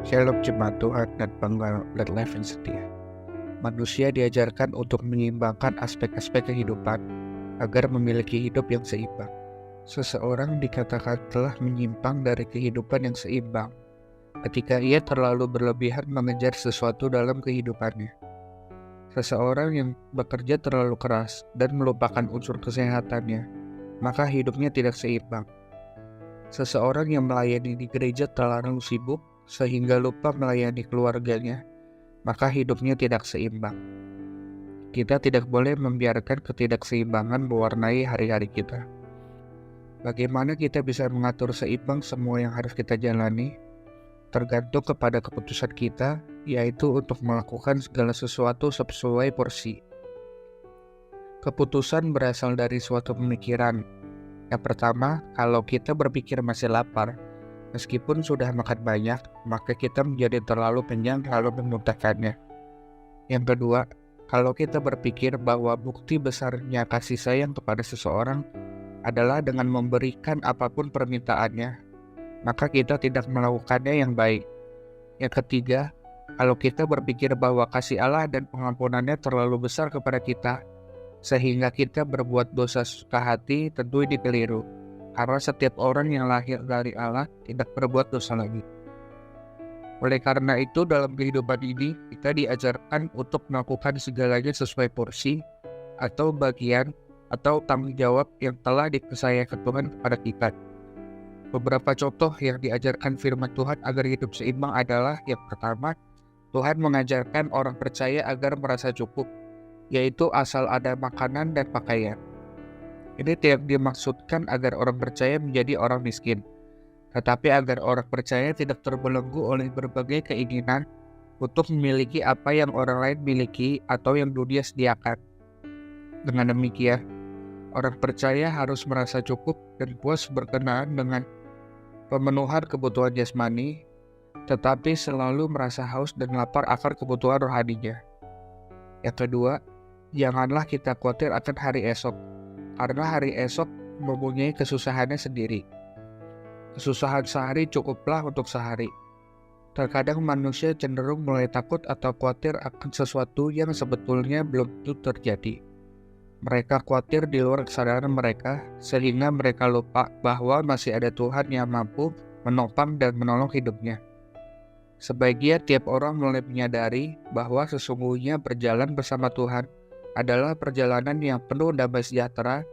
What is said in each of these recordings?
Shalom jemaat Tuhan dan pendengar Blood Life yang setia. Manusia diajarkan untuk menyeimbangkan aspek-aspek kehidupan agar memiliki hidup yang seimbang. Seseorang dikatakan telah menyimpang dari kehidupan yang seimbang ketika ia terlalu berlebihan mengejar sesuatu dalam kehidupannya. Seseorang yang bekerja terlalu keras dan melupakan unsur kesehatannya, maka hidupnya tidak seimbang. Seseorang yang melayani di gereja terlalu sibuk sehingga lupa melayani keluarganya, maka hidupnya tidak seimbang. Kita tidak boleh membiarkan ketidakseimbangan mewarnai hari-hari kita. Bagaimana kita bisa mengatur seimbang semua yang harus kita jalani? Tergantung kepada keputusan kita, yaitu untuk melakukan segala sesuatu sesuai porsi. Keputusan berasal dari suatu pemikiran. Yang pertama, kalau kita berpikir masih lapar, meskipun sudah makan banyak, maka kita menjadi terlalu kenyang lalu memuntahkannya. Yang kedua, kalau kita berpikir bahwa bukti besarnya kasih sayang kepada seseorang adalah dengan memberikan apapun permintaannya, maka kita tidak melakukannya yang baik. Yang ketiga, kalau kita berpikir bahwa kasih Allah dan pengampunannya terlalu besar kepada kita, sehingga kita berbuat dosa suka hati, tentu ini keliru. Karena setiap orang yang lahir dari Allah tidak berbuat dosa lagi. Oleh karena itu, dalam kehidupan ini, kita diajarkan untuk melakukan segalanya sesuai porsi, atau bagian, atau tanggung jawab yang telah dipercayakan Tuhan kepada kita. Beberapa contoh yang diajarkan firman Tuhan agar hidup seimbang adalah: yang pertama, Tuhan mengajarkan orang percaya agar merasa cukup, yaitu asal ada makanan dan pakaian. Ini tidak dimaksudkan agar orang percaya menjadi orang miskin, tetapi agar orang percaya tidak terbelenggu oleh berbagai keinginan untuk memiliki apa yang orang lain miliki atau yang dunia sediakan. Dengan demikian, orang percaya harus merasa cukup dan puas berkenaan dengan pemenuhan kebutuhan jasmani, tetapi selalu merasa haus dan lapar akan kebutuhan rohaninya. Yang kedua, janganlah kita khawatir akan hari esok, karena hari esok mempunyai kesusahannya sendiri. Kesusahan sehari cukuplah untuk sehari. Terkadang manusia cenderung mulai takut atau khawatir akan sesuatu yang sebetulnya belum tentu terjadi. Mereka khawatir di luar kesadaran mereka, sehingga mereka lupa bahwa masih ada Tuhan yang mampu menopang dan menolong hidupnya. Sebaiknya tiap orang mulai menyadari bahwa sesungguhnya berjalan bersama Tuhan adalah perjalanan yang penuh damai sejahtera,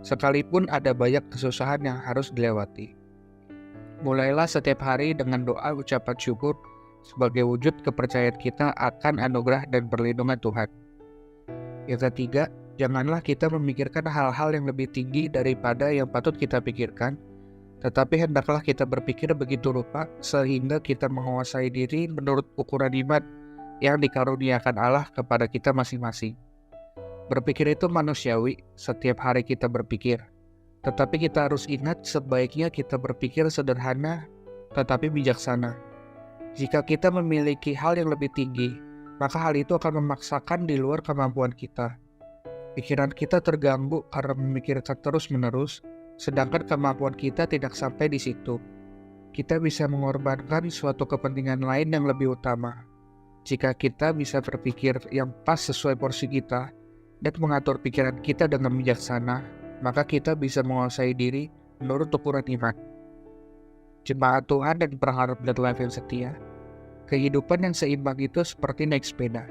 sekalipun ada banyak kesusahan yang harus dilewati. Mulailah setiap hari dengan doa ucapan syukur sebagai wujud kepercayaan kita akan anugerah dan perlindungan Tuhan. Yang ketiga, janganlah kita memikirkan hal-hal yang lebih tinggi daripada yang patut kita pikirkan, tetapi hendaklah kita berpikir begitu rupa sehingga kita menguasai diri menurut ukuran iman yang dikaruniakan Allah kepada kita masing-masing. Berpikir itu manusiawi, setiap hari kita berpikir. Tetapi kita harus ingat sebaiknya kita berpikir sederhana tetapi bijaksana. Jika kita memiliki hal yang lebih tinggi, maka hal itu akan memaksakan di luar kemampuan kita. Pikiran kita terganggu karena memikirkan terus-menerus, sedangkan kemampuan kita tidak sampai di situ. Kita bisa mengorbankan suatu kepentingan lain yang lebih utama. Jika kita bisa berpikir yang pas sesuai porsi kita, dan mengatur pikiran kita dengan bijaksana, maka kita bisa menguasai diri menurut ukuran iman. Jemaat Tuhan dan berharap Blood Life yang setia, kehidupan yang seimbang itu seperti naik sepeda.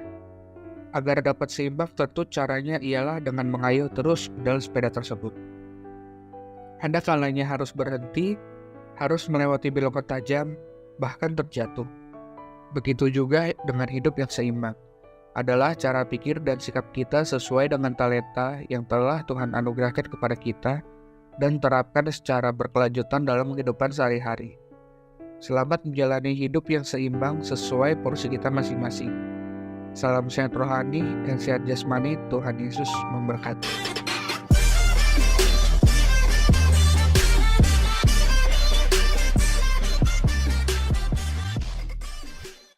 Agar dapat seimbang, tentu caranya ialah dengan mengayuh terus dalam sepeda tersebut. Ada kalanya harus berhenti, harus melewati belokan tajam, bahkan terjatuh. Begitu juga dengan hidup yang seimbang. Adalah cara pikir dan sikap kita sesuai dengan talenta yang telah Tuhan anugerahkan kepada kita dan terapkan secara berkelanjutan dalam kehidupan sehari-hari. Selamat menjalani hidup yang seimbang sesuai porsi kita masing-masing. Salam sehat rohani dan sehat jasmani. Tuhan Yesus memberkati.